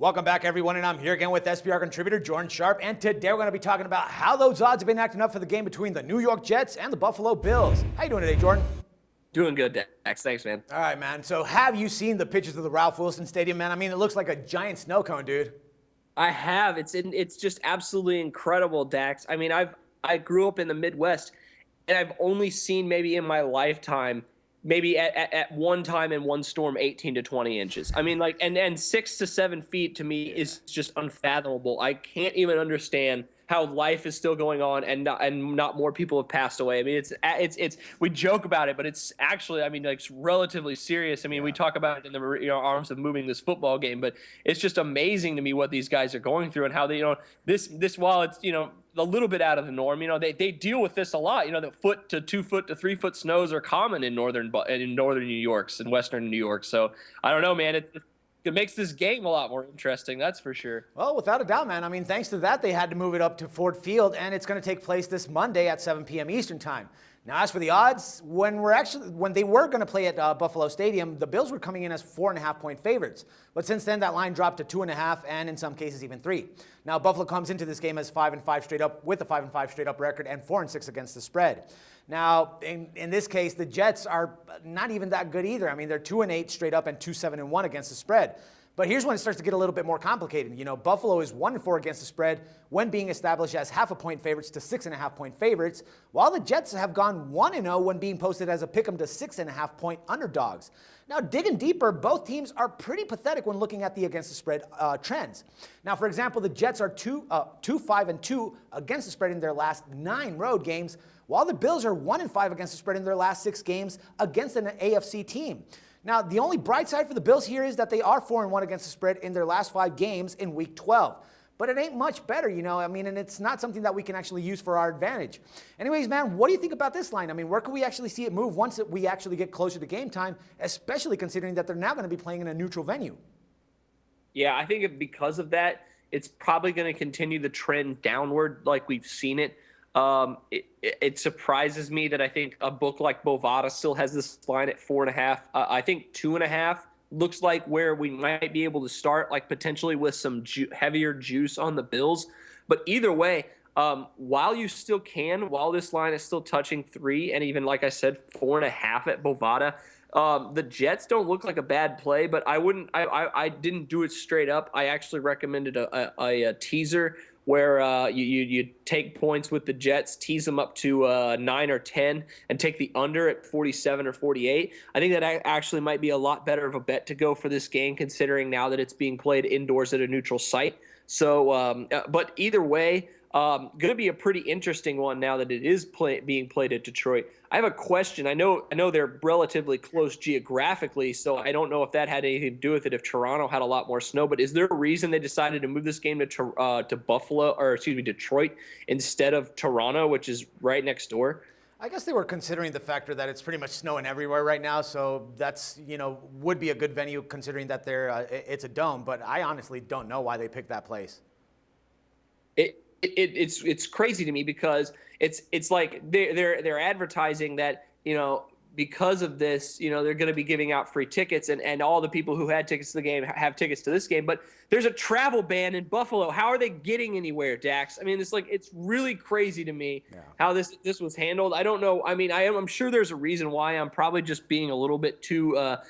Welcome back, everyone, and I'm here again with SBR contributor Jordan Sharp, and today we're going to be talking about how those odds have been acting up for the game between the New York Jets and the Buffalo Bills. How you doing today, Jordan? Doing good, Dax. Thanks, man. All right, man. So have you seen the pictures of the Ralph Wilson Stadium, man? I mean, it looks like a giant snow cone, dude. I have. It's just absolutely incredible, Dax. I mean, I grew up in the Midwest, and I've only seen maybe in my lifetime, maybe at one time in one storm, 18 to 20 inches. I mean, like, and 6 to 7 feet to me is just unfathomable. I can't even understand how life is still going on and not more people have passed away. I mean, it's we joke about it, but it's actually, I mean, like, it's relatively serious. I mean, we talk about it in the arms of moving this football game, but it's just amazing to me what these guys are going through and how they, this while it's, a little bit out of the norm, they deal with this a lot. The 1 to 2 to 3 foot snows are common in northern New York's and western New York. So I don't know, man. It makes this game a lot more interesting, that's for sure. Well, without a doubt, man. I mean, thanks to that, they had to move it up to Ford Field, and it's going to take place this Monday at 7 p.m. Eastern time. Now, as for the odds, when they were going to play at Buffalo Stadium, the Bills were coming in as 4.5-point favorites. But since then, that line dropped to 2.5, and in some cases even 3. Now, Buffalo comes into this game as 5-5 straight up, with a 5-5 straight up record, and 4-6 against the spread. Now, in this case, the Jets are not even that good either. I mean, they're 2-8 straight up and 2-7-1 against the spread. But here's when it starts to get a little bit more complicated. Buffalo is 1-4 against the spread when being established as 0.5-point favorites to 6.5-point favorites, while the Jets have gone 1-0 when being posted as a pick'em to 6.5-point underdogs. Now, digging deeper, both teams are pretty pathetic when looking at the against the spread trends. Now, for example, the Jets are 2-5-2 against the spread in their last 9 road games, while the Bills are 1-5 against the spread in their last 6 games against an AFC team. Now, the only bright side for the Bills here is that they are 4-1 against the spread in their last 5 games in Week 12. But it ain't much better, I mean, and it's not something that we can actually use for our advantage. Anyways, man, what do you think about this line? I mean, where can we actually see it move once we actually get closer to game time, especially considering that they're now going to be playing in a neutral venue? Yeah, I think because of that, it's probably going to continue the trend downward like we've seen it. It surprises me that I think a book like Bovada still has this line at 4.5. I think 2.5 looks like where we might be able to start, like potentially with some heavier juice on the Bills. But either way, while this line is still touching 3, and even, like I said, 4.5 at Bovada, the Jets don't look like a bad play, but I didn't do it straight up. I actually recommended a teaser where you take points with the Jets, tease them up to 9 or 10, and take the under at 47 or 48. I think that actually might be a lot better of a bet to go for this game, considering now that it's being played indoors at a neutral site. So, but either way, going to be a pretty interesting one now that it is being played at Detroit. I have a question. I know they're relatively close geographically, so I don't know if that had anything to do with it, if Toronto had a lot more snow. But is there a reason they decided to move this game to Detroit instead of Toronto, which is right next door? I guess they were considering the factor that it's pretty much snowing everywhere right now, so that's, would be a good venue considering that it's a dome. But I honestly don't know why they picked that place. It's crazy to me because it's like they're advertising that, because of this, they're going to be giving out free tickets, and all the people who had tickets to the game have tickets to this game. But there's a travel ban in Buffalo. How are they getting anywhere, Dax? I mean, it's really crazy to me how this was handled. I don't know. I mean, I'm sure there's a reason why. I'm probably just being a little bit too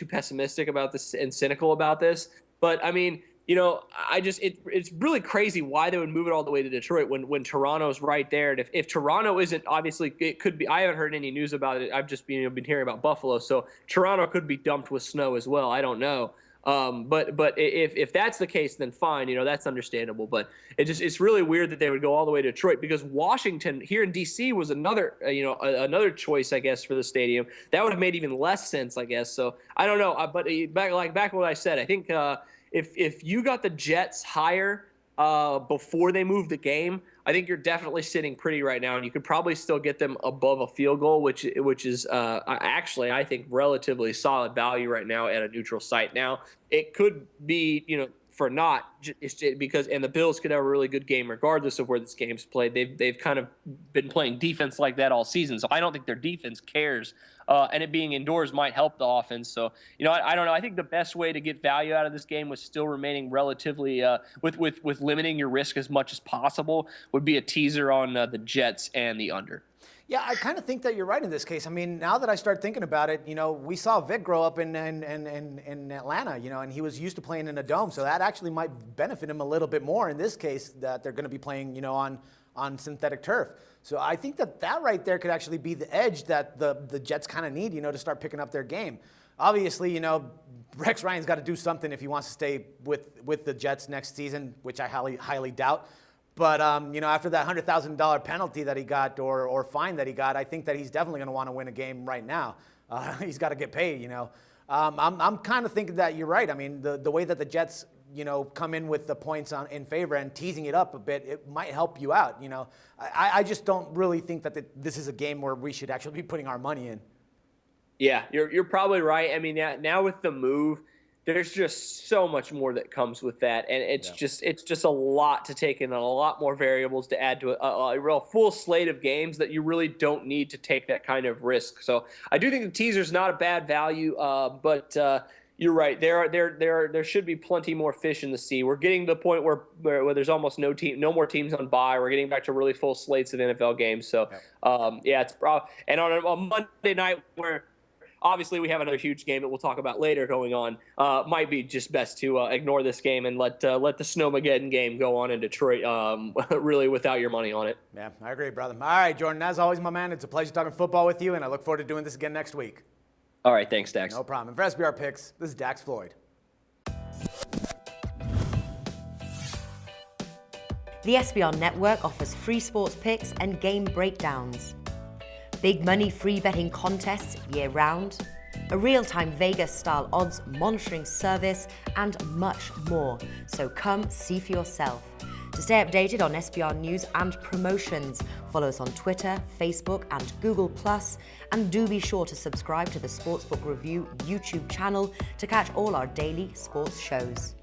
pessimistic about this and cynical about this. But I mean, it's really crazy why they would move it all the way to Detroit when Toronto's right there. And if Toronto isn't, obviously it could be. I haven't heard any news about it. I've just been hearing about Buffalo. So Toronto could be dumped with snow as well. I don't know. But if that's the case, then fine. That's understandable. But it's really weird that they would go all the way to Detroit, because Washington here in D.C. was another choice, I guess, for the stadium. That would have made even less sense, I guess. So I don't know. But back what I said, I think. If you got the Jets higher before they moved the game, I think you're definitely sitting pretty right now, and you could probably still get them above a field goal, which is actually, I think, relatively solid value right now at a neutral site. Now, it could be for not. Because and the Bills could have a really good game regardless of where this game's played. They've kind of been playing defense like that all season, so I don't think their defense cares. And it being indoors might help the offense. So, I don't know. I think the best way to get value out of this game was still remaining relatively with limiting your risk as much as possible would be a teaser on the Jets and the under. Yeah, I kind of think that you're right in this case. I mean, now that I start thinking about it, we saw Vic grow up in Atlanta, and he was used to playing in a dome, so that actually might benefit him a little bit more in this case that they're going to be playing, on synthetic turf. So I think that right there could actually be the edge that the Jets kind of need, to start picking up their game. Obviously, Rex Ryan's got to do something if he wants to stay with the Jets next season, which I highly doubt. But, after that $100,000 penalty that he got or fine that he got, I think that he's definitely going to want to win a game right now. He's got to get paid, I'm kind of thinking that you're right. I mean, the way that the Jets, come in with the points in favor and teasing it up a bit, it might help you out, I just don't really think that this is a game where we should actually be putting our money in. Yeah, you're probably right. I mean, now with the move, there's just so much more that comes with that, and it's just a lot to take in and a lot more variables to add to a real full slate of games that you really don't need to take that kind of risk. So I do think the teaser's not a bad value, but you're right. There should be plenty more fish in the sea. We're getting to the point where there's almost no more teams on bye. We're getting back to really full slates of NFL games. So it's probably and on a Monday night where obviously we have another huge game that we'll talk about later going on. Might be just best to ignore this game and let the Snowmageddon game go on in Detroit. Really, without your money on it. Yeah, I agree, brother. All right, Jordan. As always, my man, it's a pleasure talking football with you, and I look forward to doing this again next week. All right, thanks, Dax. No problem. And for SBR Picks, this is Dax Floyd. The SBR Network offers free sports picks and game breakdowns. Big money free betting contests year-round, a real-time Vegas-style odds monitoring service, and much more. So come see for yourself. To stay updated on SBR news and promotions, follow us on Twitter, Facebook, and Google+, and do be sure to subscribe to the Sportsbook Review YouTube channel to catch all our daily sports shows.